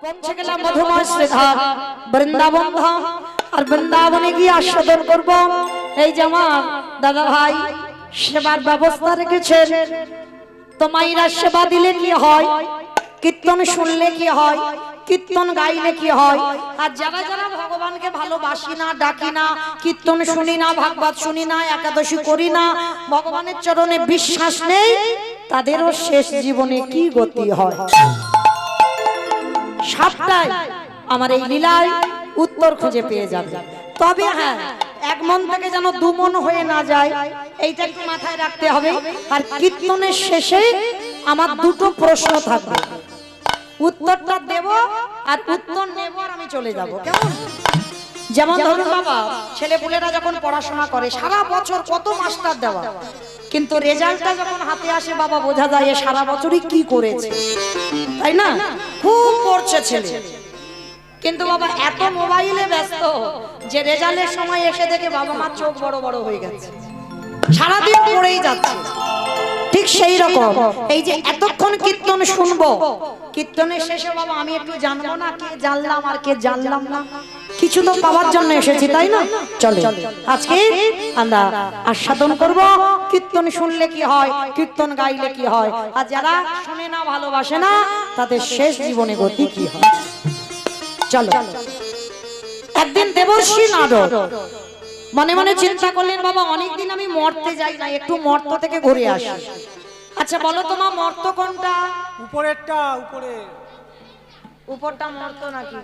পৌঁছে গেলাম মধুময় শ্রীধাম বৃন্দাবন ধাম। আর বৃন্দাবনে গিয়ে আস্বাদন করব। এই যে আমার দাদা ভাই সেবার ব্যবস্থা রেখেছেন। তো মায়েরা সেবা দিলে কি হয়, কীর্তন শুনলে কি হয়, কীর্তন গাইলে কি হয়। আর যারা যারা ভগবানকে ভালোবাসি না, ডাকি না, কীর্তন শুনি না, ভাগবত শুনি না, একাদশী করি না, ভগবানের চরণে বিশ্বাস নেই, তাদেরও শেষ জীবনে কি গতি হয়। সবটাই আমার এই লীলায় উত্তর খুঁজে পেয়ে যাবে। তবে হ্যাঁ, এক মন থেকে যেন দু মন হয়ে না যায়, এইটা একটু মাথায় রাখতে হবে। আর কীর্তনের শেষে আমার দুটো প্রশ্ন থাকবে, উত্তরটা দেব আর উত্তর নেব আর আমি চলে যাব। কেমন? যেমন ধরুন বাবা, ছেলেপুলেরা যখন পড়াশোনা করে সারা বছর কত মাস্টার দেওয়া, কিন্তু রেজাল্টটা যখন হাতে আসে বাবা বোঝা যায় সারা বছরই কি করেছে, তাই না? খুব পড়ছে ছেলে, কিন্তু বাবা এত মোবাইলে ব্যস্ত যে রেজাল্টের সময় এসে দেখে বাবা মার চোখ বড় বড় হয়ে গেছে, সারাদিন পড়েই যাচ্ছে। ঠিক সেই রকম এই যে এতক্ষণ কীর্তন শুনবো, কীর্তনের শেষে বাবা আমি একটু জানবো না কে জানলাম আর কে জানলাম না, কিছু তো পাওয়ার জন্য এসেছি, তাই না? চলে আজকে আমরা আস্বাদন করব কীর্তন শুনলে কি হয়, কীর্তন গাইলে কি হয়, আর যারা শুনে না, ভালোবাসে না, তাদের শেষ জীবনে গতি কি হয়। চলো। একদিন দেবর্ষি নারদ মনে মনে চিন্তা করলেন, বাবা অনেকদিন আমি মর্তে যাই না, একটু মর্ত থেকে ঘুরে আসি। আচ্ছা বলো তোমার মর্ত কোনটা? উপরেরটা। উপরটা মর্ত নাকি?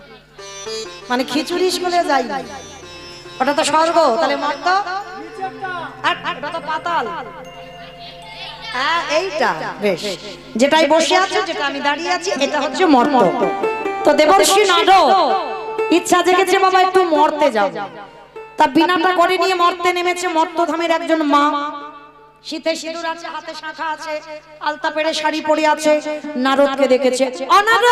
মানে খিচুড়ি স্কুলে যাই না, ওটা তো স্বর্গ, তাহলে মর্ত? আর ওটা তো পাতাল। হ্যাঁ এইটা বেশ, যেটাই বসে আছে, যেটা আমি দাঁড়িয়ে আছি, এটা হচ্ছে মর্ত। তো দেবর্ষি নারদ ইচ্ছা জেগেছে বাবা একটু মর্তে যাও। তা বিনাটা করে নিয়ে মর্তে নেমেছে মর্তধামের একজন মা। শীতে সিঁদুর আছে, হাতে শাঁখা আছে, আলতা পেড়ে শাড়ি পরে আছে। নারদকে দেখেছে, অনারদ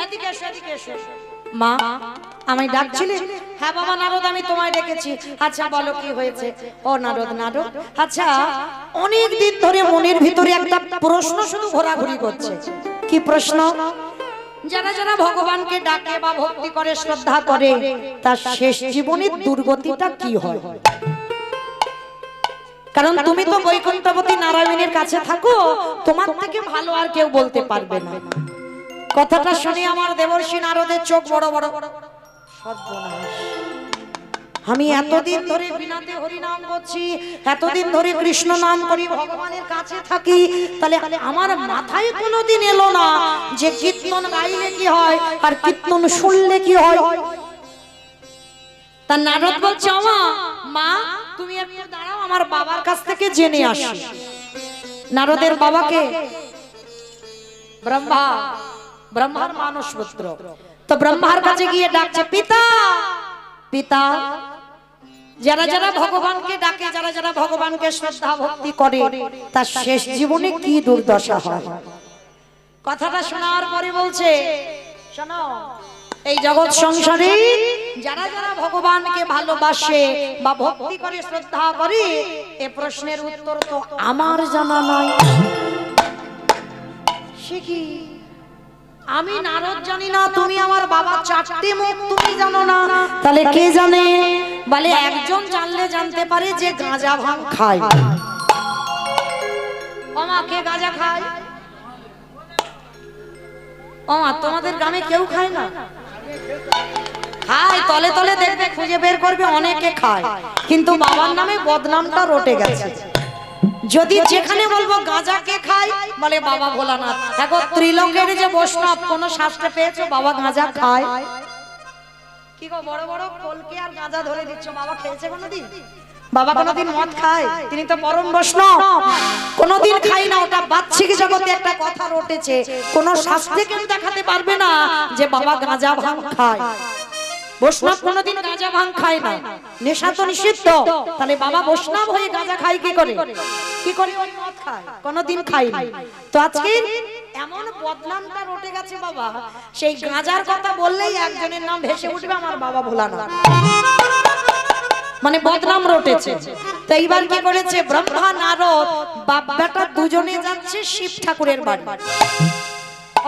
এদিকে এসো, এদিকে এসো। মা আমি ডাকছিলে? হ্যাঁ বাবা নারদ আমি তোমায় ডেকেছি। আচ্ছা বলো কি হয়েছে? ও নারদ, নারদ আচ্ছা অনেক দিন ধরে মনের ভিতরে একটা প্রশ্ন শুধু ঘোরাঘুরি করছে। কি প্রশ্ন? যারা যারা ভগবানকে ডাকে বা ভক্তি করে, শ্রদ্ধা করে, তার শেষ জীবনের দুর্গতিটা কি হয়? কারণ তুমি তো বৈকুণ্ঠপতি নারায়ণের কাছে থাকো, তোমার থেকে ভালো আর কেউ বলতে পারবে না। কথাটা শুনে আমার দেবর্ষি নারদের চোখ বড় বড়। সর্বনাশ, আমি এতদিন ধরে বিনাতে হরি নাম করছি, এতদিন ধরে কৃষ্ণ নাম করি, ভগবানের কাছে থাকি, তাহলে আমার মাথায় কোনোদিন এলো না যে কীর্তন গাইলে কি হয় আর কীর্তন শুনলে কি হয়। তা নারদ বলছে, মা তুমি একটু দাঁড়াও, আমার বাবার কাছ থেকে জেনে আসি। নারদের বাবাকে ব্রহ্মা, ব্রহ্মার মানস পুত্র। তো ব্রহ্মার কাছে গিয়ে ডাকছে, পিতা পিতা। যারা যারা ভগবানকে ডাকে, যারা যারা ভগবানকে শ্রদ্ধা ভক্তি করে, তার শেষ জীবনে কি দুর্দশা হয়। কথাটা শোনার পরে বলছে, শোনো এই জগৎ সংসারে যারা যারা ভগবানকে ভালোবাসে বা ভক্তি করে, শ্রদ্ধা করে, এ প্রশ্নের উত্তর তো আমার জানা নাই। সে কি? আমি নারদ জানি না, তুমি আমার বাবা চারটে মুখ তুমি জানো না, তাহলে কে জানে? বলে একজন জানলে জানতে পারে যে গাঁজা ভাঙ খায়। ওমা কে গাঁজা খায়? ওমা তোমাদের গ্রামে কেউ খায় না? খায়, তলে তলে দেখবে, খুঁজে বের করবে, অনেকে খায়, কিন্তু বাবার নামে বদনামটা রটে গেছে। যদি যেখানে বলবো গাঁজা কে খায়, বলে বাবা ভোলানাথ। দেখো ত্রিলোকের যে বৈষ্ণব, কোন শাস্ত্রে পেয়েছো বাবা গাঁজা খায়? কি গো বড় বড় কলকে আর গাঁজা ধরে দিচ্ছ, বাবা খেয়েছে কোনোদিন? বাবা কোনোদিন মদ খায়? তিনি তো পরম বৈষ্ণব, কোনোদিন খাই না। ওটা বাহ্যিক জগতে একটা কথা রটেছে, কোন শাস্ত্রে কেউ দেখাতে পারবে না যে বাবা গাঁজা ভাঙ খায়। বৈষ্ণব কোনোদিন গাঁজা ভাঙ খায় না, নেশা তো নিষিদ্ধ, তাহলে বাবা বৈষ্ণব হয়ে গাঁজা খায় কি করে? কি করে ওই মদ খায়? কোনোদিন খায়নি। তো আজকে এমন বদনামটা রটে গেছে বাবা, সেই গাঁজার কথা বললেই একজনের নাম ভেসে উঠবে, আমার বাবা ভোলানাথ। মানে বদনাম রটেছে। তো এইবার কি করেছে ব্রহ্মা নারদ বাপ বেটা দুজনে যাচ্ছে শিব ঠাকুরের বাড়ি।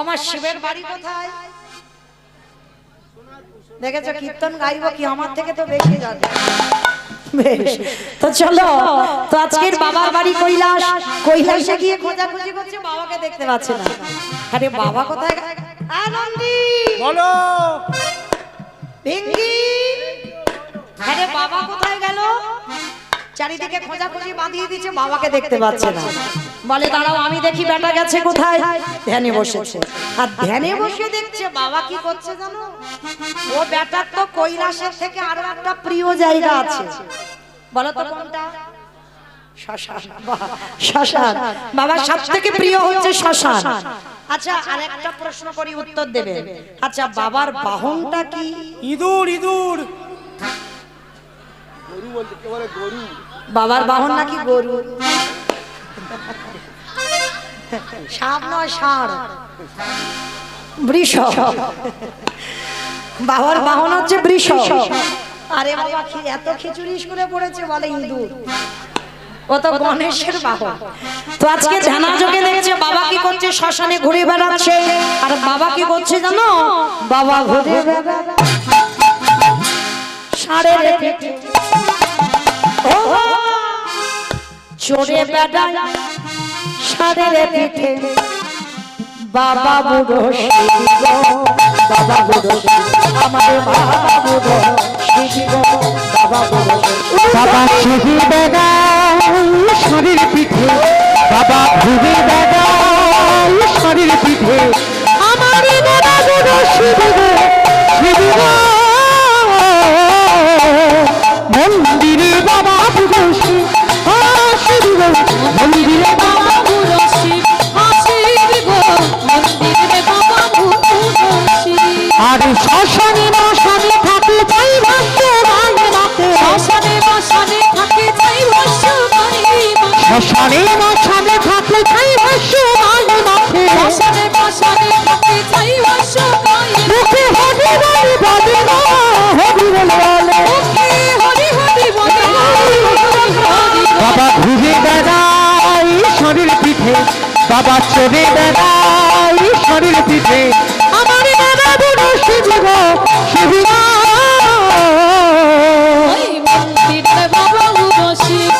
আমার শিবের বাড়ি কোথায়? দেখেছো কীর্তন গাইবো কি আমার থেকে তো বেশি জানে। বেশ, তো চলো, তো আজকের বাবার বাড়ি কৈলাস। কৈলাসে গিয়ে খোঁজাখুঁজি করছে, বাবাকে দেখতে পাচ্ছে না। আরে বাবা কোথায়? আনন্দি বলো ভেঙ্গি, আরে বাবা কোথায় গেল? চারিদিকে খোঁজাখুঁজি বাঁধিয়ে দিচ্ছে, বাবাকে দেখতে পাচ্ছে না। বলে দাঁড়াও আমি দেখি বেটা গেছে কোথায়। ধ্যানে বসেছে, আর ধ্যানে বসে দেখছে বাবা কি করছে জানো? ও বেটার তো কৈলাসের থেকে আরো একটা প্রিয় জায়গা আছে। বলো তো কোনটা? শ্মশান। শ্মশান বাবার সব থেকে প্রিয় হচ্ছে শ্মশান। আচ্ছা আরেকটা প্রশ্ন করি, উত্তর দেবে। আচ্ছা বাবার বাহনটা কি? ইঁদুর। ইঁদুর গরু বলতে কে বলে? গরু। বাবার বাহন নাকি গরু? সাপ নয়, ষাঁড়, বৃষ। বাবার বাহন হচ্ছে বৃষ। আরে বাবা এত খিচুড়ি স্কুলে পড়েছে, বলে ইঁদুর। ও তো গণেশের বাহন। তো আজকে ধ্যানাযোগে দেখছে বাবা কি করছে, শ্মশানে ঘুরে বেড়াচ্ছে। আর বাবা কি করছে জানো? বাবা ঘুরে বেড়াচ্ছে ষাঁড়ের পেটে, ও চড়ে বেড়ায় ষাঁড়ের পিঠে। বাবা বুড়ো শিব গো, বাবা বুড়ো আমার বাবা বুড়ো শিব গো, বাবা বুড়ো বাবা চড়ে বেড়ায় ষাঁড়ের পিঠে, বাবা ঘুরে বেড়ায় ষাঁড়ের পিঠে। আমার বাবা বুড়ো শিব গো, শিব গো। মন্দিরে বাবা বুড়ো শিব, শিব গো। মন্দিরে বাবা বুড়ো শিব, শিব গো। মন্দিরে বাবা বুড়ো শিব। আর শ্মশানে মশানে থাকে যাই ভাষ্য গায়ে রাতে, শ্মশানে মশানে থাকে যাই ভাষ্য গায়ে, শ্মশানে মশানে থাকে যাই ভাষ্য গায়ে রাতে, শ্মশানে মশানে থাকে যাই ভাষ্য গায়ে। মুখে হরি হরি বলে না, হরি বলে, মুখে হরি হরি বলে না। বাবা ঘুরে বেড়ায় ষাঁড়ের পিঠে, বাবা চড়ে বেড়ায় ষাঁড়ের পিঠে। আমার বাবা বুড়ো শিব গো, শিব গো। মন্দিরে বাবা বুড়ো শিব,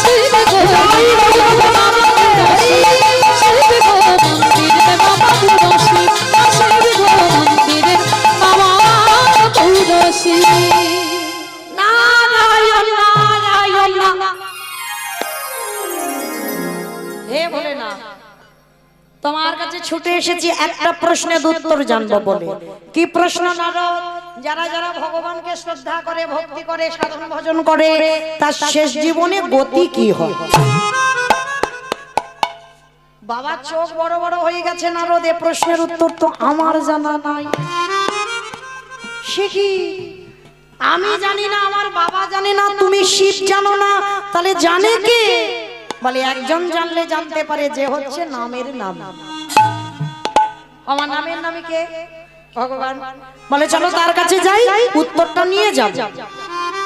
শিব গো। বাবা বুড়ো শিব, শিব গো। মন্দিরে বাবা বুড়ো শিব, শিব গো। মন্দিরে বাবা বুড়ো শিব। নারায়ণ নারায়ণ। হে বলে না, তোমার কাছে ছুটে এসেছি একটা প্রশ্নের উত্তর জানবো বলে। কি প্রশ্ন নারদ? যারা যারা ভগবানকে শ্রদ্ধা করে, ভক্তি করে, সাধন ভজন করে, তার শেষ জীবনে গতি কি হয়? বাবার চোখ বড় বড় হয়ে গেছে নারদ, এ প্রশ্নের উত্তর তো আমার জানা নাই। সে কি? আমি জানি না, আমার বাবা জানে না, তুমি শিব জানো না, তাহলে জানে কে? বলে একজন জানলে জানতে পারে, যে হচ্ছে নামের নাম। আমার নামের নামে কে? ভগবান। বলে চলো তার কাছে যাই, উত্তরটা নিয়ে যাব।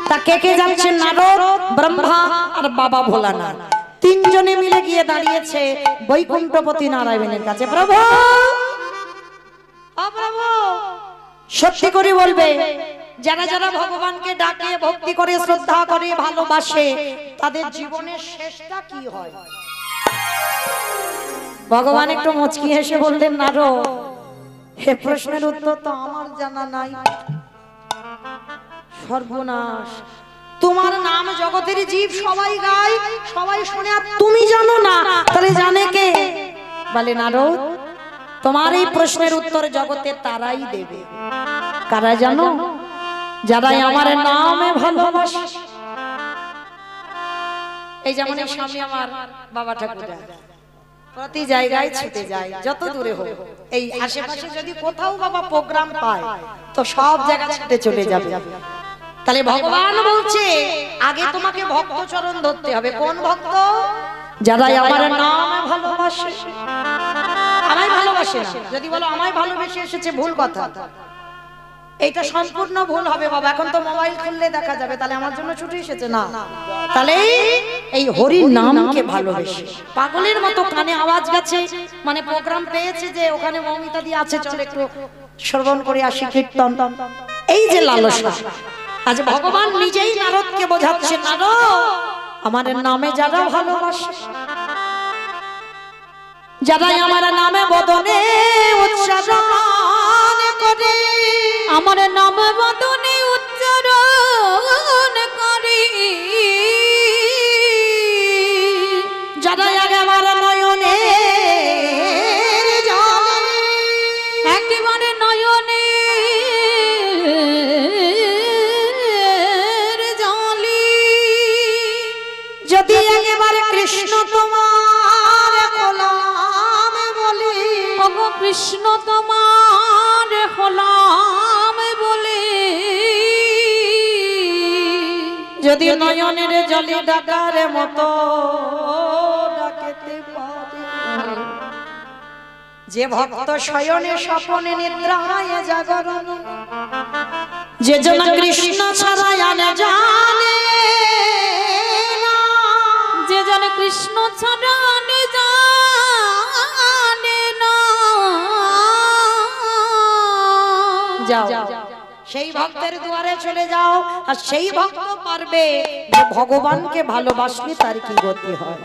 তা কে কে যাচ্ছে? নারদ, ব্রহ্মা আর বাবা ভোলানাথ। তিনজনে মিলে গিয়ে দাঁড়িয়েছে বৈকুণ্ঠপতি নারায়ণের কাছে। প্রভু, ও প্রভু, সত্যি করে বলবে, যারা যারা ভগবানকে ডাকে, ভক্তি করে, শ্রদ্ধা করে, ভালোবাসে, তাদের জীবনের শেষটা কি হয়? ভগবান একটু মুচকি হেসে বললেন, নারদ, হে প্রশ্নের উত্তর তো আমার জানা নাই। সর্বনাশ, তোমার নাম জগতের জীব সবাই গায়, সবাই শুনে, আর তুমি জানো না, তাহলে জানে কে? বলে নারদ, তোমার এই প্রশ্নের উত্তর জগতে তারাই দেবে। কারা জানো? যারাই আমার নামে ভালোবাসে। এই যেমন স্বামী আমার বাবা ঠাকুর প্রতি জায়গায় ছুটে যায়, যত দূরে হোক। এই আশেপাশে যদি কোথাও বাবা প্রোগ্রাম পায়, তো সব জায়গা ছুটে চলে যাবে। তাহলে ভগবান বলছে, আগে তোমাকে ভক্ত চরণ ধরতে হবে। কোন ভক্ত? যারাই আমার নামে ভালোবাসে। আমায় ভালোবাসে না, যদি বলো আমায় ভালোবেসে এসেছে, ভুল কথা। এইটা সম্পূর্ণ ভুল হবে বাবা। এখন তো মোবাইল খুললে দেখা যাবে, তাহলে আমার জন্য ছুটে এসেছে না। তাহলে এই হরি নামকে ভালোবেসে পাগলের মতো কানে আওয়াজ গেছে, মানে প্রোগ্রাম পেয়েছে যে ওখানে মমিতা দিয়ে আছে, চল একটু শ্রবণ করে আসি কীর্তন। এই যে লালসা, আজ ভগবান নিজেই নারদকে বোঝাচ্ছে, নারদ আমার নামে যারা ভালোবাসে, যারা আমার নামে বদনে উচ্চারণ করে, আমার নাম বদনে উচ্চারণ করে, যারা আগে আমার নয়নে একেবারে নয়নে জলে, যদি একেবারে কৃষ্ণ তোমার গোলাম বলে, ওগো কৃষ্ণ তোমার হলাম বলে, যদি নয়নের জলে ডাকার মতো ডাকেতে পারে, যে ভক্ত শয়নে স্বপনে নিদ্রায় জাগরণ, যে জন কৃষ্ণ ছাড়া জানে না, যে জানে কৃষ্ণ ছাড়া জানে না, যাও সেই ভক্তের দুয়ারে চলে যাও, আর সেই ভক্ত পারবে যে ভগবানকে ভালোবাসলে তার কি গতি হয়।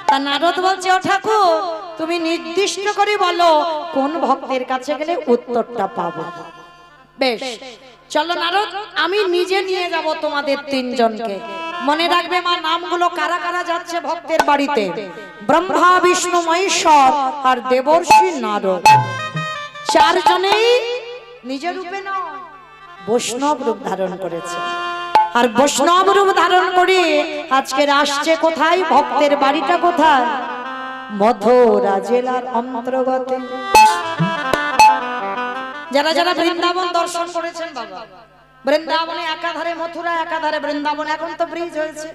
তা নারদ বলছে, ও ঠাকুর তুমি নির্দিষ্ট করে বলো কোন ভক্তের কাছে গেলে উত্তরটা পাবো। বেশ, চলো নারদ, আমি নিজে নিয়ে যাব তোমাদের তিনজনকে। মনে রাখবে মা, নামগুলো কারা কারা যাচ্ছে ভক্তের বাড়িতে, ব্রহ্মা বিষ্ণু মহেশ্বর আর দেবর্ষি নারদ, চারজনেই নিজের রূপে নয় বৈষ্ণব রূপ ধারণ করেছে। আর বৈষ্ণব রূপ ধারণ করে আজকের আসছে কোথায়? ভক্তের বাড়িটা কোথায়? মথুরা জেলার অন্তর্গত। যারা যারা বৃন্দাবন দর্শন করেছেন বাবা, বৃন্দাবনে একাধারে মথুরা, একাধারে বৃন্দাবন। এখন তো ব্রিজ হয়েছে,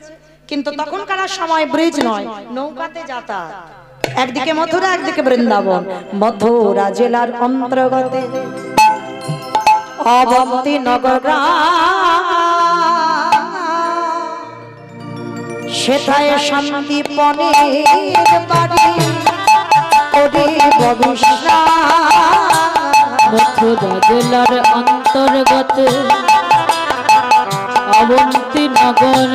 কিন্তু তখনকার সময় ব্রিজ নয়, নৌকাতে যাতায়াত। একদিকে মথুরা, একদিকে বৃন্দাবন। মথুরা জেলার অন্তর্গত অবন্তী নগর সেথায় শান্তিপনের বাড়ি ওরে ভবিষ্যৎ। মথুরা জেলার অন্তর্গত অবন্তী নগর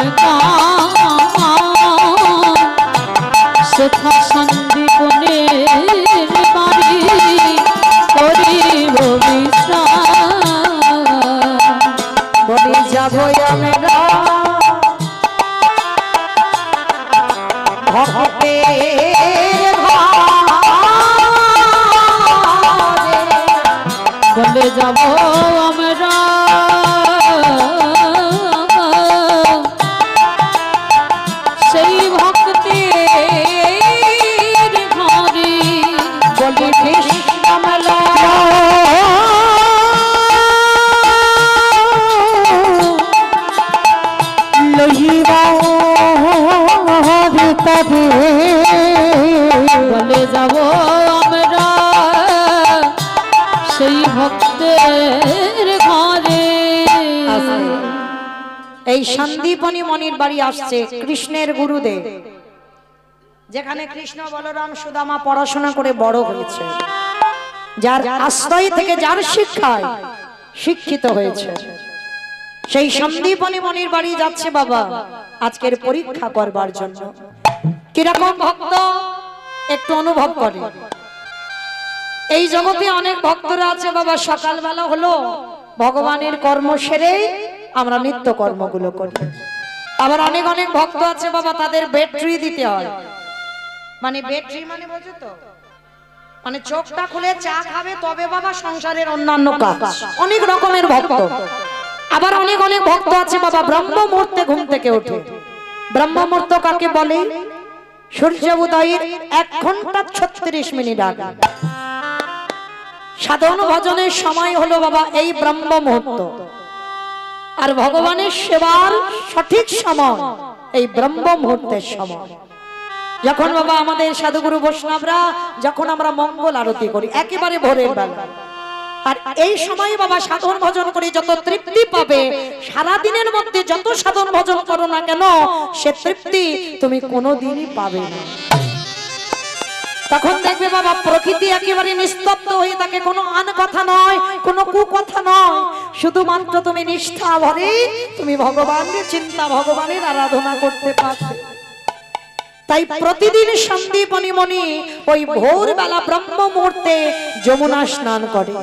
সেথা সন্দীপনের বাড়ি করিব বিশ্রাম। বলি যাব আমরা ভক্তের ঘরে, বলে যাব আমরা সেই ভক্তের ঘরে, বলি কৃষ্ণমলা বলে যাব আমরা সেই ভক্তের ঘরে। এই সন্দীপনী মনির বাড়ি আসছে কৃষ্ণের গুরুদেব, যেখানে কৃষ্ণ বলরাম সুদামা পড়াশোনা করে বড় হয়েছে, যার আশ্রয় থেকে যার শিক্ষায় শিক্ষিত হয়েছে, সেই সন্দীপনী মনির বাড়ি যাচ্ছে বাবা আজকের পরীক্ষা করবার জন্য। কিরকম ভক্ত একটু অনুভব করে। এই জগতে অনেক ভক্তরা আছে বাবা, সকালবেলা হলো ভগবানের কর্ম সেরে আমরা নিত্য কর্মগুলো করি। আবার অনেক অনেক ভক্ত আছে বাবা, তাদের ব্যাটারি দিতে হয়। মানে ব্যাটারি মানে বোঝো তো, মানে চোখটা খুলে চা খাবে তবে বাবা সংসারের অন্যান্য কাজ। অনেক রকমের ভক্ত। আবার অনেক অনেক ভক্ত আছে বাবা, ব্রহ্ম মুহূর্তে ঘুম থেকে ওঠে। ব্রহ্ম মুহূর্ত কাকে বলে? সূর্য উদয়ের 1 ঘন্টা 36 মিনিট আগে সাধন ভজনের সময় হলো বাবা এই ব্রহ্ম মুহূর্ত। আর ভগবানের সেবার সঠিক সময় এই ব্রহ্ম মুহূর্তের সময়। যখন বাবা আমাদের সাধুগুরু বৈষ্ণবরা, যখন আমরা মঙ্গল আরতি করি একেবারে ভোরের বেলা, আর এই সময় বাবা সাধন ভজন করে যত তৃপ্তি পাবে, সারা দিনের মধ্যে যত সাধন ভজন করো না কেন সে তৃপ্তি তুমি কোনোদিনই পাবে না। তখন দেখবে বাবা প্রকৃতি একেবারে নিস্তব্ধ হয়ে থাকে, কোনো আন কথা নয়, কোনো কুকথা নয়, শুধুমাত্র তুমি নিষ্ঠা ভরে তুমি ভগবানের চিন্তা, ভগবানের আরাধনা করতে পারবে। তাই প্রতিদিন সন্দীপনী মণি ওই ভোরবেলা ব্রহ্ম মুহূর্তে যমুনা স্নান করে,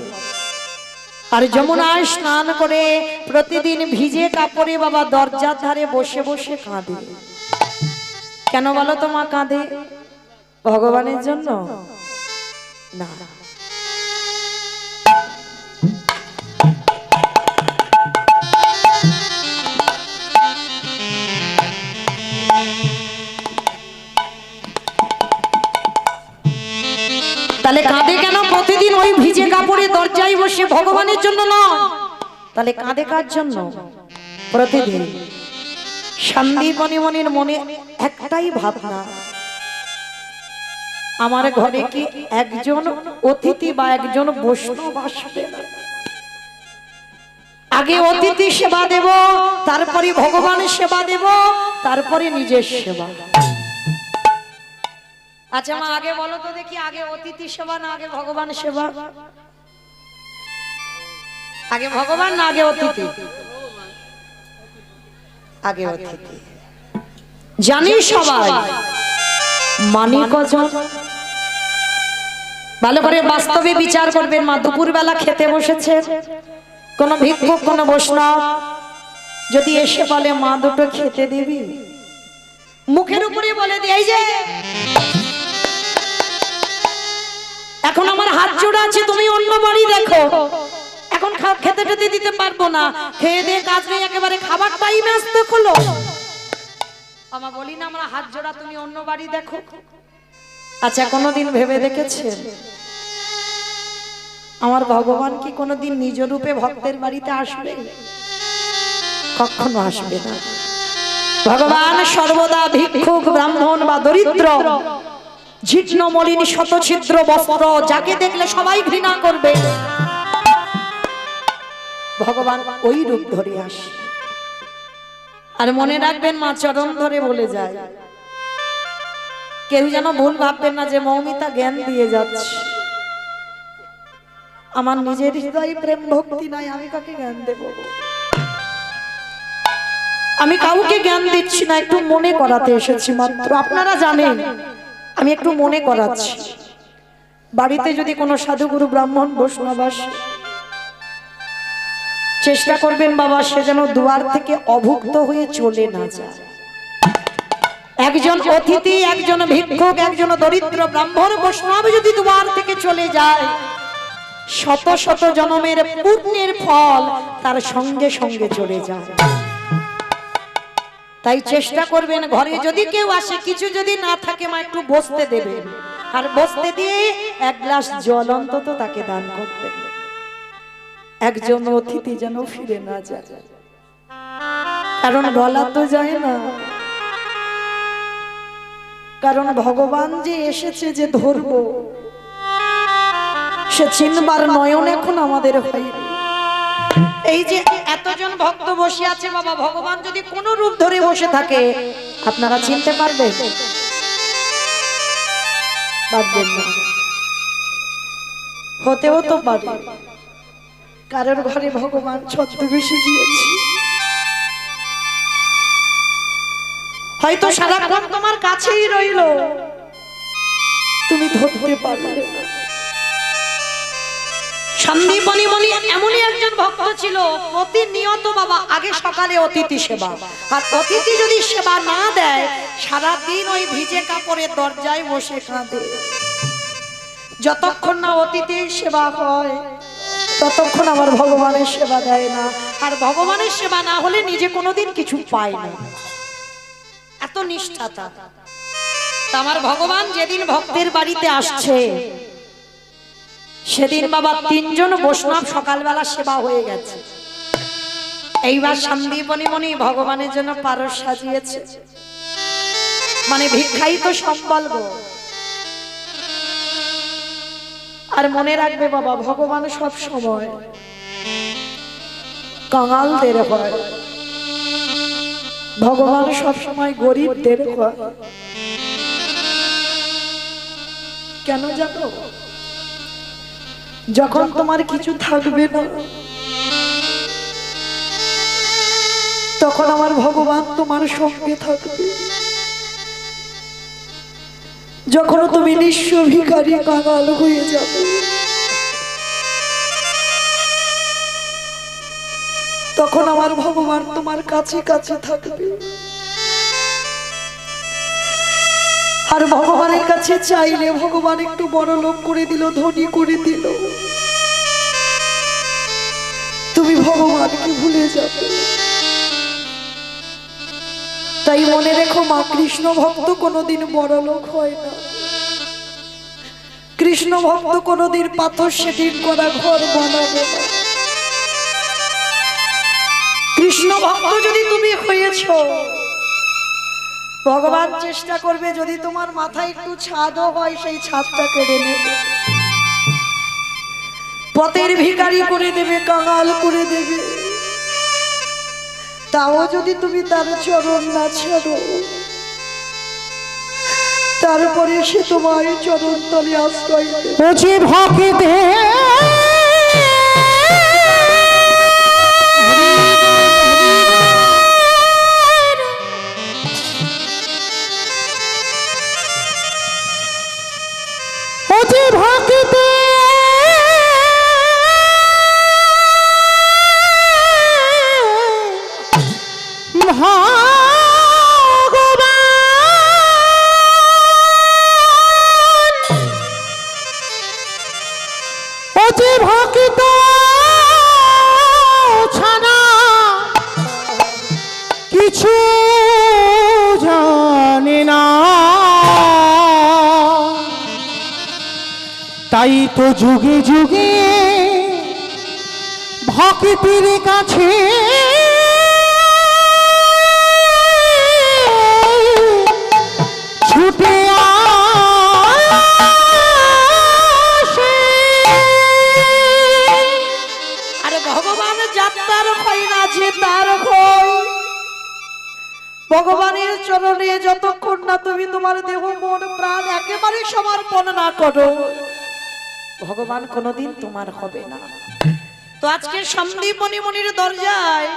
আর যমুনায় স্নান করে প্রতিদিন ভিজে কাপড়ে বাবা দরজার ধারে বসে বসে কাঁদে। কেন বলো তো মা কাঁদে? ভগবানের জন্য না, তাহলে কাঁদে কেন? প্রতিদিন ওই ভিজে কাপড়ে দরজায় বসে ভগবানের জন্য নয়, তাহলে কাঁদে কার জন্য? প্রতিদিন সন্দীপনী মনির মনে একটাই ভাবনা, আমার ঘরে কি একজন অতিথি বা একজন বৈষ্ণব আসবে না? আগে অতিথি সেবা দেব, তারপরে ভগবানের সেবা দেব, তারপরে নিজের সেবা। আচ্ছা মা আগে বলো তো দেখি, আগে অতিথি সেবা না আগে ভগবানের সেবা? আগে ভগবান না আগে অতিথি? আগে অতিথি। জানি সবাই, মানি কজন? ভালো করে বাস্তবে বিচার করবেন মা। দুপুর বেলা খেতে বসেছে, কোন ভিক্ষুক কোন বৈষ্ণব যদি এসে বলে মা দুটো খেতে দিবি, মুখের উপরে বলে দিয়ে এই যে এখন আমার হাত জোড়া আছে, তুমি অন্য বাড়ি দেখো, এখন খেতে টেতে দিতে পারবো না, খেয়ে দিয়ে কাজ নেই, একেবারে খাবার টাইমে আসতে হলো। আমার বলি না আমরা হাত জোড়া, তুমি অন্য বাড়ি দেখো। আচ্ছা কোনোদিন ভেবে দেখেছেন আমার ভগবান কি কোনোদিন নিজ রূপে ভক্তের বাড়িতে আসবে? কখনো আসবে না। ভগবান সর্বদা ভিক্ষুক, ব্রাহ্মণ বা দরিদ্র, জীর্ণ মলিন শতছিদ্র বস্ত্র, যাকে দেখলে সবাই ঘৃণা করবে, ভগবান ওই রূপ ধরে আসে। আর মনে রাখবেন মা চরণ ধরে বলে যায়, কেউ যেন ভুল ভাববেন না যে মৌমিতা জ্ঞান দিয়ে যাচ্ছে। আমার নিজের হৃদয়ে প্রেম ভক্তি নাই, আমি কাকে জ্ঞান দেব? আমি কাউকে জ্ঞান দিচ্ছি না, একটু মনে করাতে এসেছি মাত্র। আপনারা জানেন আমি একটু মনে করাচ্ছি। বাড়িতে যদি কোনো সাধুগুরু ব্রাহ্মণ বৈষ্ণব আসে, চেষ্টা করবেন বাবা সে যেন দুয়ার থেকে অভুক্ত হয়ে চলে না যায়। একজন অতিথি, একজন ভিক্ষুক, একজন দরিদ্র ব্রাহ্মণ বৈষ্ণব যদি দুয়ার থেকে চলে যায়, শত শত জন্মের পুণ্যের ফল তার সঙ্গে সঙ্গে চলে যায়। তাই চেষ্টা করবেন ঘরে যদি কেউ আসে, কিছু যদি না থাকে মা একটু বসতে দেবেন, আর বসতে দিয়ে এক গ্লাস জল অন্তত তাকে দান করবেন। একজন অতিথি যেন ফিরে না যায়, কারণ বলা তো যায় না, কারণ ভগবান যে এসেছে যে ধরবো সে চিনবার নয়ন এখন আমাদের হয়নি। এই যে এতজন ভক্ত বসে আছে বাবা, ভগবান যদি কোন রূপ ধরে বসে থাকে আপনারা চিনতে পারবেন? পারবেন না। হতেও তো পারে কারোর ঘরে ভগবান ছদ্মবেশে গিয়েছে, হয়তো সারাক্ষণ তোমার কাছেই রইল, তুমি ধরতে পারলে না। সন্দীপনী মণি এমনই একজন ভক্ত ছিল, প্রতিনিয়ত বাবা আগে সকালে অতিথি সেবা, আর অতিথি যদি সেবা না দেয় সারাদিন ওই ভিজে কাপড়ের দরজায় বসে কাঁদে। যতক্ষণ না অতিথির সেবা হয় ততক্ষণ আমার ভগবানের সেবা দেয় না, আর ভগবানের সেবা না হলে নিজে কোনোদিন কিছু পায় না। এত নিষ্ঠাতা। আমার ভগবান যেদিন ভক্তের বাড়িতে আসছে সেদিন বাবা তিনজন বৈষ্ণব সকালবেলা সেবা হয়ে গেছে। এইবার সন্দীপনী মণি ভগবানের জন্য পারস সাজিয়েছে, মানে ভিক্ষাই তো সম্বল গো। আর মনে রাখবে বাবা, ভগবান সব সময় কাঙালদের হয়, ভগবান সব সময় গরিবদের হয়। কেন জানো? যখন তোমার কিছু থাকবে না, তখন আমার ভগবান তোমার সঙ্গে থাকবে। যখন তুমি নিঃস্ব ভিখারি কাঙাল হয়ে যাবে, তখন আমার ভগবান তোমার কাছে কাছে থাকবে। আর ভগবানের কাছে চাইলে ভগবান একটু বড় লোক করে দিল, ধনী করে দিল, তুমি ভগবানকে ভুলে যাবে। তাই মনে রেখো মা, কৃষ্ণ ভক্ত কোনোদিন বড় লোক হয় না। কৃষ্ণ ভক্ত কোনোদিন পাথর সেটিং করা ঘর বানাবে না। কৃষ্ণ ভক্ত যদি তুমি হয়েছ, ভগবান চেষ্টা করবে যদি তোমার মাথায় একটু ছাদও হয়, সেই ছাদটা কেড়ে নেবে, পথের ভিখারি করে দেবে, কাঙাল করে দেবে। তাও যদি তুমি তার চরণ না ছাড়ো, তারপরে সে তোমার চরণ তলে আশ্রয় দেবে। যে ভক্তে কিছু জানে না, তাই তো যুগে যুগে ভক্তের কাছে ছুটে আসে। আরে ভগবান যাত্রার হয় না, যে তার হয়। ভগবানের চরণে যতক্ষণ না তুমি তোমার দেহ মন প্রাণ একেবারে সমর্পণ না করো, ভগবান কোনোদিন তোমার হবে না। তো আজকে সন্দীপনী মণির দরজায়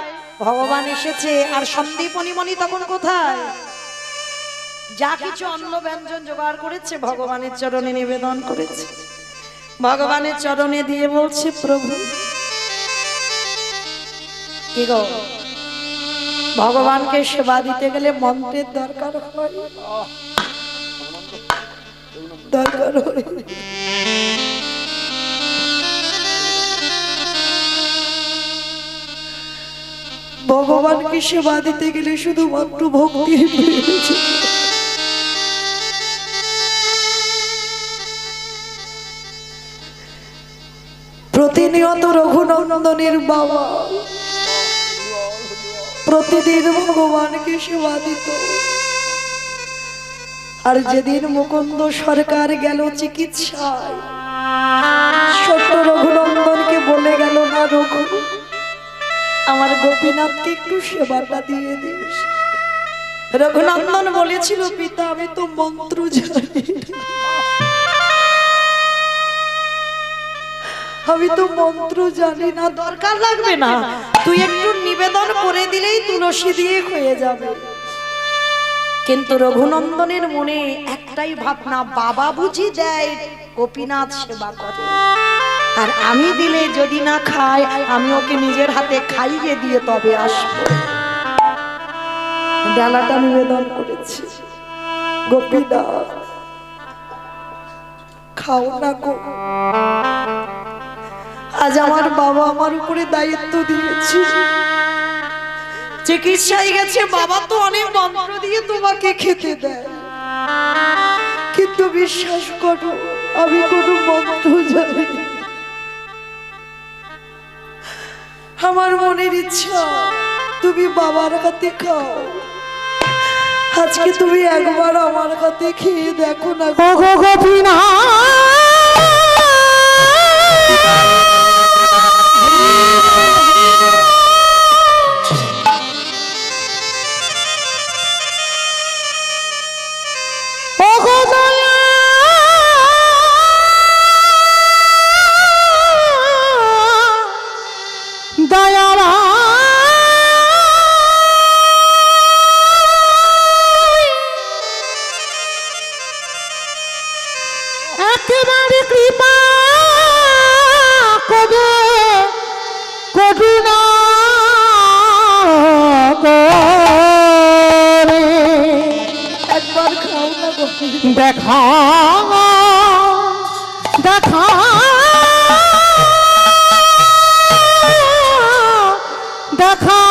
ভগবান এসেছে। আর সন্দীপনী মণি তখন কোথায়? যা কিছু অন্ন ব্যঞ্জন জোগাড় করেছে ভগবানের চরণে নিবেদন করেছে। ভগবানের চরণে দিয়ে বলছে, প্রভু কি গো, ভগবানকে সেবা দিতে গেলে মন্ত্রের দরকার হয়, দরকার হয়। ভগবানকে সেবা দিতে গেলে শুধুমাত্র ভক্তির প্রয়োজন। প্রতিনিয়ত রঘুনন্দনের বাবা প্রতিদিন ভগবানকে সেবা দিত। আর যেদিন মুকুন্দ সরকার গেল চিকিৎসায়, ছোট্ট রঘুনন্দনকে বলে গেল, না রঘু, আমার গোপীনাথকে একটু সেবাটা দিয়ে দিস। রঘুনন্দন বলেছিল, পিতা আমি তো মন্ত্র জানি, আমি তো মন্ত্র জানি না, দরকার লাগবে না, তুই একটু নিবেদন করে দিলেই তুলসী দিয়ে হয়ে যাবে। কিন্তু রঘুনন্দনের মনে একটাই ভাবনা, বাবা বুঝি দেয়, গোপীনাথ সেবা করে, আর আমি দিলে যদি না খায়, আমি ওকে নিজের হাতে খাইয়ে দিয়ে তবে আসবো। ডালাটা নিবেদন করেছি, গোপীনাথ খাও না গো, আজ আমার বাবা আমার উপরে দায়িত্ব দিয়েছে, চিকিৎসায় গেছে, বাবা তো অনেক মন্ত্র দিয়ে তোমাকে খেতে দেয়, কিন্তু বিশ্বাস করো আমি কোনো মন্ত্র জানি না। আমার মনের ইচ্ছা তুমি বাবার হাতে খাও, আজকে তুমি একবার আমার হাতে খেয়ে দেখো না। গোপীনাথ ওগো দয়ালা একেবারে কৃপা করে করুণা করে একবার খাও না গো। দেখা দেখা দেখা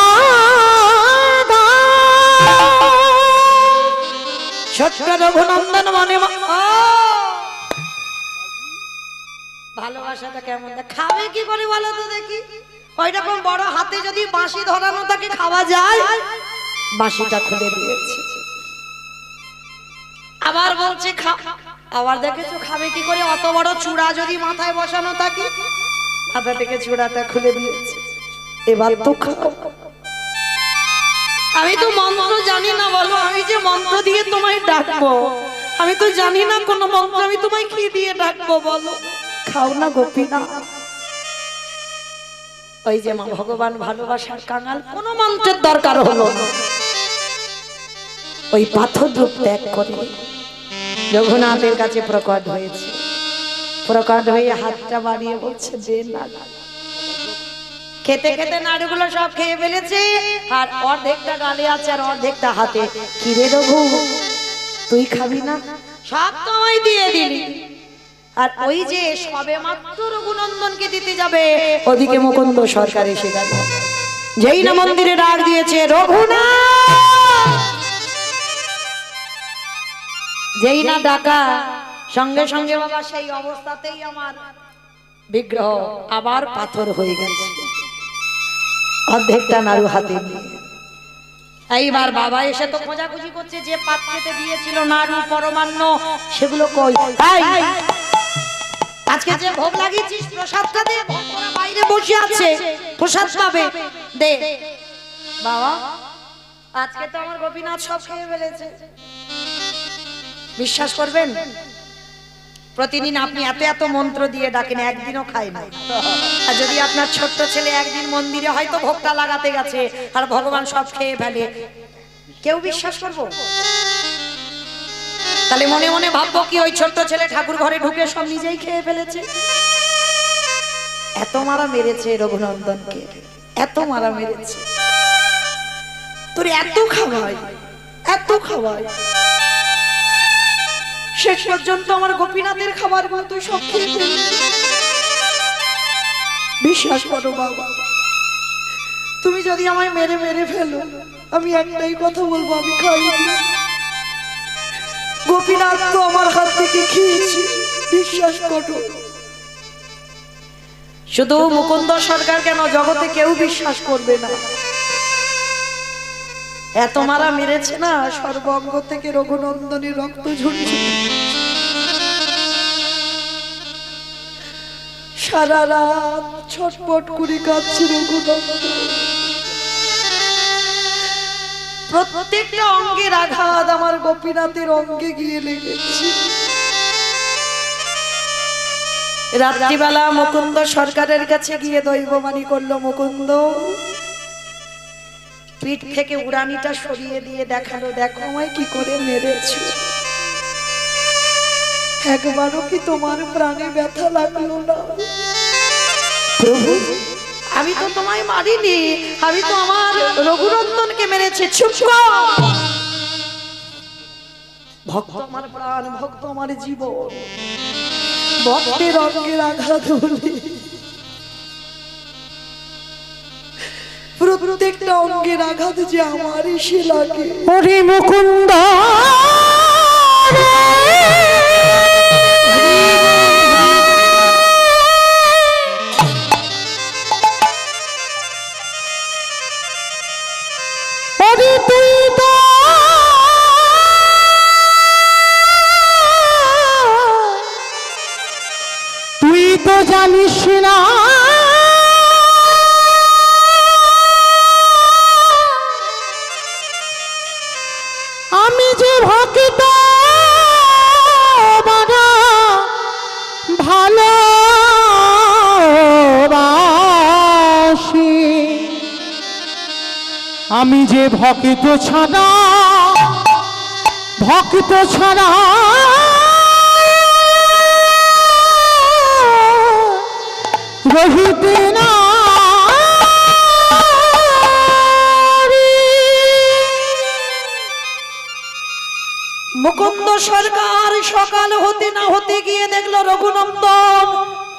ছোট্ট রঘুনন্দন মনে ভালোবাসাটা কেমন খাবে কি করে বলো তো দেখি। ওই রকম বড় হাতে যদি বাঁশি ধরানো তাকে খাওয়া যায়, বাঁশিটা খুলে দিয়েছে। আবার বলছে আবার দেখেছো খাবে কি করে, অত বড় চূড়া যদি মাথায় বসানো থাকে, মাথা থেকে চূড়াটা খুলে দিয়েছে। এবার তো খাও। আমি তো মন্ত্র জানি না, বলো আমি যে মন্ত্র দিয়ে তোমায় ডাকবো, আমি তো জানি না কোন মন্ত্র, আমি তোমায় কি দিয়ে ডাকবো বলো। খাও না গোপীনা। ওই যে মা ভগবান ভালোবাসার কাঙাল, কোন মন্ত্রের দরকার হলো না। ওই পাথর রূপ ত্যাগ করে রঘুনাথের কাছে প্রকট হয়েছে। প্রকট হয়ে হাতটা বাড়িয়ে বলছে দে না। খেতে খেতে নাড়ুগুলো সব খেয়ে ফেলেছে, আর অর্ধেকটা গালে আছে আর অর্ধেকটা হাতে। কিরে রঘু তুই খাবি না? সব তোমায় দিয়ে দিলি। আর ওই যে সবে মাত্র রঘুনন্দনকে দিতে যাবে, ওদিকে মুকুন্দ সরকার এসে গেল। যেই না মন্দিরে ডাক দিয়েছে রঘুনাথ, যেই না ডাকা সঙ্গে সঙ্গে বাবা সেই অবস্থাতেই আমার বিগ্রহ আবার পাথর হয়ে গেছে, অর্ধেকটা নাড়ু হাতে নিয়ে। এইবার বাবা এসে তো খোঁজাখুঁজি করছে, যে পাত্রেতে দিয়েছিল নাড়ু পরমান্ন সেগুলো কই। আজকে যে ভোগ লাগিয়েছিস প্রসাদটা দে, ভক্তরা বাইরে বসে আছে প্রসাদ পাবে, দে। বাবা আজকে তো আমার গোপীনাথ সব খেয়ে ফেলেছে। বিশ্বাস করবেন, প্রতিদিন আপনি এত এত মন্ত্র দিয়ে ডাকেন, একদিনও খায় না। আর যদি আপনার ছোট্ট ছেলে একদিন মন্দিরে হয়তো ভোগটা লাগাতে গেছে আর ভগবান সব খেয়ে ফেলে, কেউ বিশ্বাস করবো? তাহলে মনে মনে ভাববো কি ওই ছোট্ট ছেলে ঠাকুর ঘরে ঢুকে সব নিজেই খেয়ে ফেলেছে। এত মারা মেরেছে রঘুনন্দনকে, এত মারা মেরেছে। তোর এত খাওয়াই, এত খাওয়াই, শেষ পর্যন্ত আমার গোপীনাথের খাবার গুলো তুই সব খেয়ে ফেললি। বিশ্বাস করো বাবা, তুমি যদি আমায় মেরে মেরে ফেলো, আমি একটাই কথা বলবো, আমি খাইনি। গোপীনাথ তো আমার হাত থেকে খেয়েছি, বিশ্বাস করো। শুধু মুকুন্দ সরকার কেন, জগতে কেউ বিশ্বাস করবে না। এত মারা মেরেছে না, সর্বঙ্গ থেকে রঘুনন্দনের রক্ত ঝরছে। সারা রাত ছটপট করে কাঁদছে রঘুনন্দন। প্রত্যেকটা অঙ্গের আঘাত আমার গোপীনাথের অঙ্গে গিয়ে লেগেছে। রাত্রিবেলা মুকুন্দ সরকারের কাছে গিয়ে দৈববাণী করলো, মুকুন্দ পিঠ থেকে উড়ানিটা সরিয়ে দিয়ে দেখালো, দেখো আমায় কি করে মেরেছো। একবারও কি তোমার প্রাণে ব্যথা লাগলো না? প্রভু আমি তো তোমায় মারিনি, আমি তো আমার রঘুনন্দনকে মেরেছি। চুপ কর। ভক্ত আমার প্রাণ, ভক্ত আমার জীবন, ভক্তের অঙ্গের আঘাত হলে প্রত্যেকটা অঙ্গের আঘাত যে আমার এসে লাগে। ওরে মুকুন্দ ওরে তুই তো জানিস না আমি যে ভক্ত বাবা ভালোবাসি আমি যে ভক্ত ছাড়া রহিতে না মুকুন্দ সরকার সকাল হতে না হতে গিয়ে দেখলো রঘুনন্দন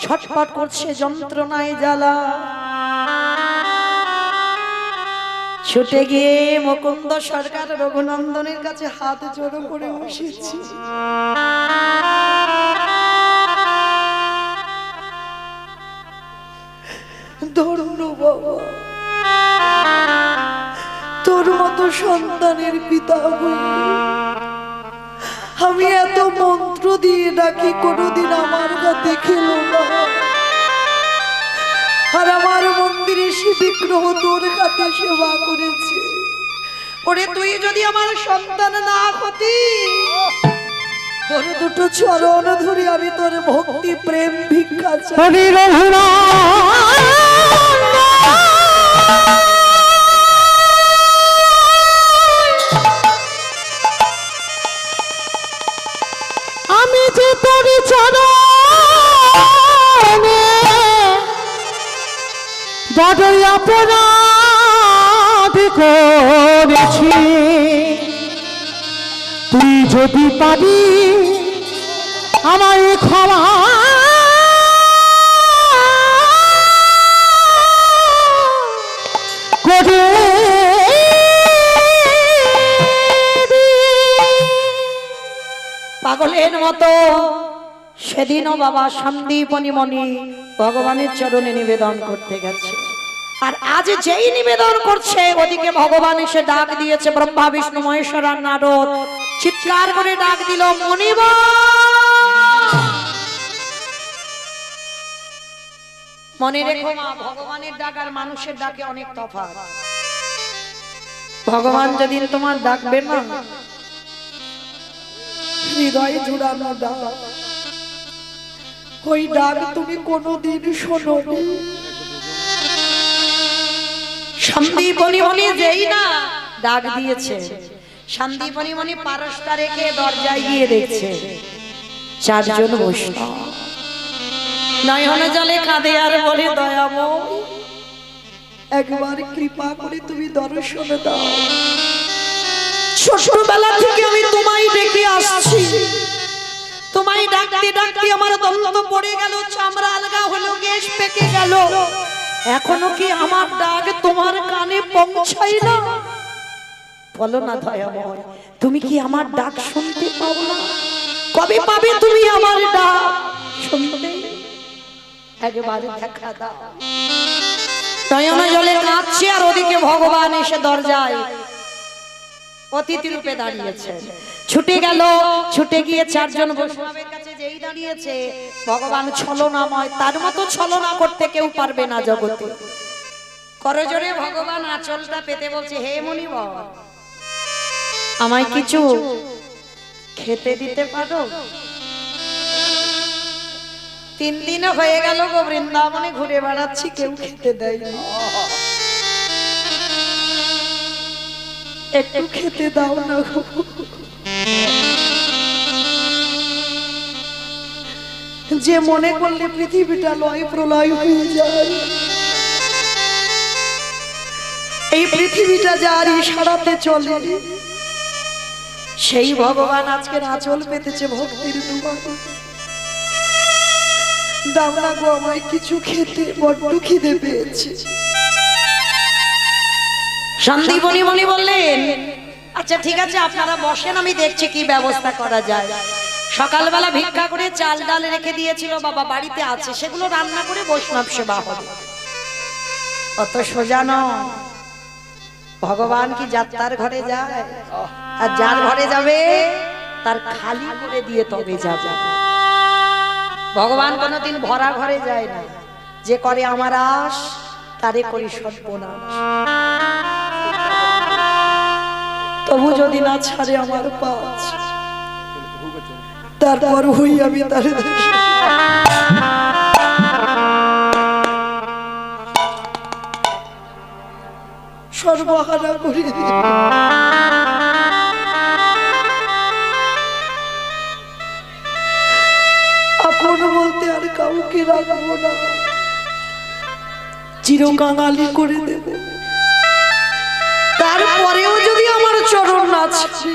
ছটফট করছে যন্ত্রণায় জ্বালা। ছুটে গিয়ে মুকুন্দ সরকার রঘুনন্দনের কাছে হাত জোড়ো করে বসেছে। ধন্য বাবা, তোর মতো সন্তানের পিতা হয়ে আমি এত মন্ত্র দিয়ে ডাকি, কোনোদিন আমার কাছে খেলো না। আর আমার মন্দিরে শিবিগ্রহ তোর কাছে সেবা করেছে। ওরে তুই যদি আমার সন্তান না হতি, তোর দুটো চরণ ধরে আমি তোর ভক্তি প্রেম ভিক্ষা চাই। আমি যে তোর চরণে বড়ই অপরাধ করেছি, তুই যদি পারি আমায় ক্ষমা করে পাগলের মতো সেদিনও বাবা সন্দীপনী মণি ভগবানের চরণে নিবেদন করতে গেছে। আর আজ যেই নিবেদন করছে ওদিকে ভগবান এসে ডাক দিয়েছে। ব্রহ্মা বিষ্ণু মহেশ্বর আর নারদ চিৎকার করে ডাক দিল, মনিব মনে রেখো মা, ভগবানের ডাক আর মানুষের ডাকে অনেক তফাৎ। ভগবান যেদিন তোমার ডাকবে না, হৃদয় জুড়ানো ডাক, ওই ডাক তুমি কোনোদিন শোনোনি। সন্দীপনী মণি যেই না ডাক দিয়েছে, সন্দীপনী মণি পারসটা রেখে দরজায় গিয়ে দেখছে চারজন বৈষ্ণব নয়নে জলে কাঁদে আর বলে, দয়াময় একবার কৃপা করে তুমি দর্শন দাও। ছোটবেলা থেকে আমি তোমায় ডেকে আসছি, তোমায় ডাকতে ডাকতে আমার দন্ত পড়ে গেল, চামড়া আলগা হলো, কেশ পেকে গেল, এখনো কি আমার ডাক তোমার কানে পৌঁছায় না? বলো না দয়াময়, তুমি কি আমার ডাক শুনতে পাও না? কবে পাবে তুমি আমার ডাক শুনতে? একবার দেখা দাও। নয়না জলে কাঁদছে আর ওদিকে ভগবান এসে দরজায় অতিথি রূপে দাঁড়িয়েছে। ছুটে গিয়ে চারজন বৈষ্ণবের কাছে যেই দাঁড়িয়েছে, ভগবান ছলনাময়, তার মতো ছলনা করতে কেউ পারবে না জগতে। করজোরে ভগবান আঁচলটা পেতে বলছে, হে মুনিবর, আমায় কিছু খেতে দিতে পারো? 3 দিন হয়ে গেল গো, বৃন্দাবনে ঘুরে বেড়াচ্ছি, কেউ খেতে দেয়নি, একটু খেতে দাও না গো। যে মনে করলে পৃথিবীটা লয় প্রলয় হয়ে যায়, এই পৃথিবীটা যার ইশারাতে চলে, সেই ভগবান আজকে আঁচল পেতেছে ভক্তির দুয়ারে। দাও না গো আমায় কিছু খেতে, বড্ড খিদে পেয়েছে। সন্দীপনী মণি বললেন, আচ্ছা ঠিক আছে আপনারা বসেন, আমি দেখছি কি ব্যবস্থা করা যায়। সকালবেলা ভিক্ষা করে চাল ডাল রেখে দিয়েছিল বাবা, বাড়িতে আছে, সেগুলো রান্না করে বৈষ্ণব সেবা হবে। অত সোজা নয়, ভগবান কি যাত্রার ঘরে যায়? আর যার ঘরে যাবে তার খালি করে দিয়ে তবে যাবে। ভগবান কোনোদিন ভরা ঘরে যায় না, যে করে আমার আশ তারে করি সর্বনাশ। তবু যদি না ছাড়ে আমার পাঁচ, তারপর হই আমি তার সর্বহারা করে দিই। আপন বলতে আর কাউকে রাখবো না, চিরকাঙালি করে দেব। তারপরেও যদি আমার চরণ না ছাড়ে,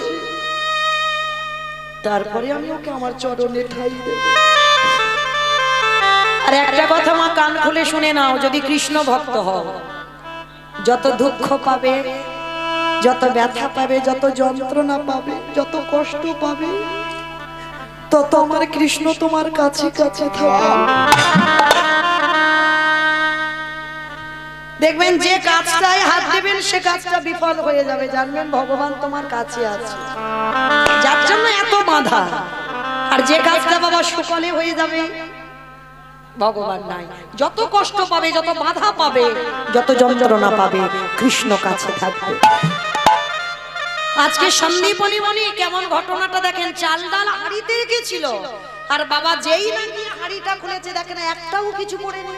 তারপরে আমি ওকে আমার চরণে ঠাই দেব। আর একটা কথা মা কান খুলে শুনে নাও, যদি কৃষ্ণ ভক্ত হও, যত দুঃখ পাবে, যত ব্যথা পাবে, যত যন্ত্রণা পাবে, যত কষ্ট পাবে, তত আমার কৃষ্ণ তোমার কাছে কাছে থাকবে। দেখবেন যে কাজটায় হাত দেবেন সে কাজটা বিফল হয়ে যাবে, জানবেন ভগবান তোমার কাছে আছে, যার জন্য এত বাধা। আর যে কাজটা বাবা সুকলে হয়ে যাবে, ভগবান নাই। যত কষ্ট পাবে, যত বাধা পাবে, যত যন্ত্রণা পাবে, কৃষ্ণ কাছে থাকবে। আজকে সন্দীপনী মনি কেমন ঘটনাটা দেখেন, চাল ডাল হাড়িতে রেখেছিল, আর বাবা যেই নাকি হাড়িটা খুলেছে দেখেন একটাও কিছু পড়েনি,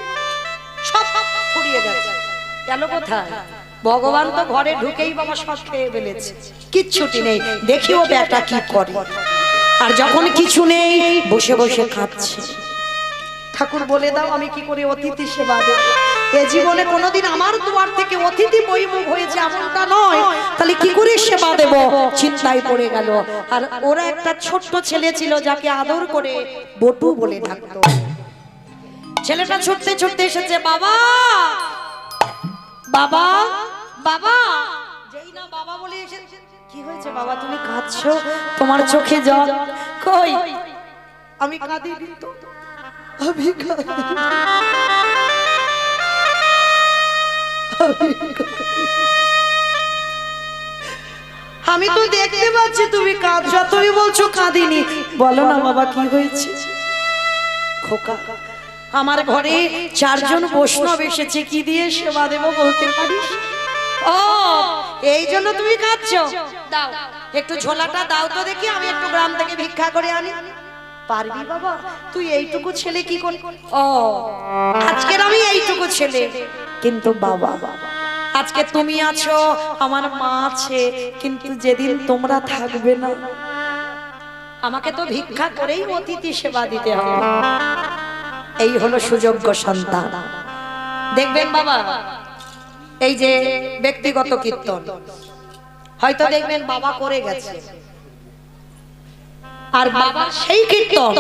সব ফুরিয়ে গেছে। গেল কোথায়? ভগবান তো ঘরে ঢুকেই বাবা সব খেয়ে ফেলেছে, কিচ্ছুটি নেই। দেখিও বেটা কি করে। আর যখন কিছু নেই বসে বসে খাচ্ছে। ঠাকুর বলে দাও আমি কি করে অতিথি সেবা দেব? এ জীবনে কোনোদিন আমার দুয়ার থেকে অতিথি বহির্মুখ হয়েছে এমনটা নয়, তাহলে কি করে সেবা দেব? চিন্তায় পড়ে গেল। আর ওরা একটা ছোট্ট ছেলে ছিল যাকে আদর করে বটু বলে ডাকতো। ছেলেটা ছুটতে ছুটতে এসেছে, বাবা বাবা বাবা। যেই না বাবা বলে এসেছে, কি হয়েছে বাবা তুমি কাঁদছো? তোমার চোখে জল? কই আমি কাঁদিনি তো, আমি আমি তো দেখতে পাচ্ছি তুমি কাঁদছো, তুমি বলছো কাঁদিনি। বলো না বাবা কি হয়েছে? খোকা আমার ঘরে 4 জন বৈষ্ণব এসেছে, কি দিয়ে সেবা দেব বলতে পারিস? ও এই জন্য তুমি কাঁদছো? দাও একটু ঝোলাটা দাও তো দেখি, আমি একটু গ্রাম থেকে ভিক্ষা করে আনি। পারবি বাবা? তুই এইটুকু ছেলে কি করে? ও আজকের আমি এইটুকু ছেলে, কিন্তু বাবা আজকে তুমি আছো, আমার মা আছে, কিন্তু যেদিন তোমরা থাকবে না আমাকে তো ভিক্ষা করেই অতিথি সেবা দিতে হবে। এই হলো সুযোগ্য সন্তান। দেখবেন বাবা এই যে ব্যক্তিগত কীর্তন হয়তো দেখবেন বাবা করে গেছে, আর বাবা সেই কীর্তন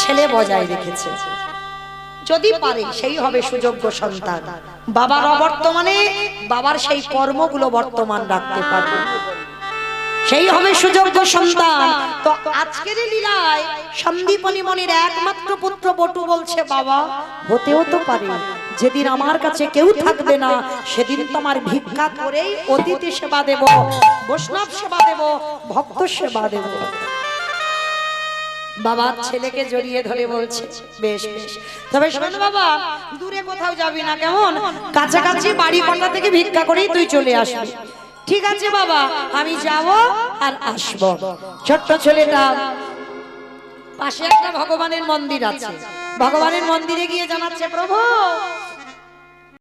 ছেলে বজায় রেখেছে। যদি পারে সেই হবে সুযোগ্য সন্তান। বাবার অবর্তমানে বাবার সেই কর্মগুলো বর্তমান রাখতে পারবে, সেই হবে সুযোগ্য সন্তান। তো আজকের লীলায় সন্দীপনী মনির একমাত্র পুত্র বটু বলছে, বাবা হতেও তো পারে যেদিন আমার কাছে কেউ থাকবে না সেদিন তোমার ভিক্ষা করেই অতিথি সেবা দেব, বৈষ্ণব সেবা দেব, ভক্ত সেবা দেব। বাবা ছেলেকে জড়িয়ে ধরে বলছে, বেশ বেশ, তবে শোন বাবা দূরে কোথাও যাবি না, কেমন? কাছাকাছি বাড়ি কটা থেকে ভিক্ষা করেই তুই চলে আসবি। ঠিক আছে বাবা আমি যাব আর আসব। ছোট্ট ছেলেটা পাশে একটা ভগবানের মন্দির আছে, ভগবানের মন্দিরে গিয়ে জানাচ্ছে, প্রভু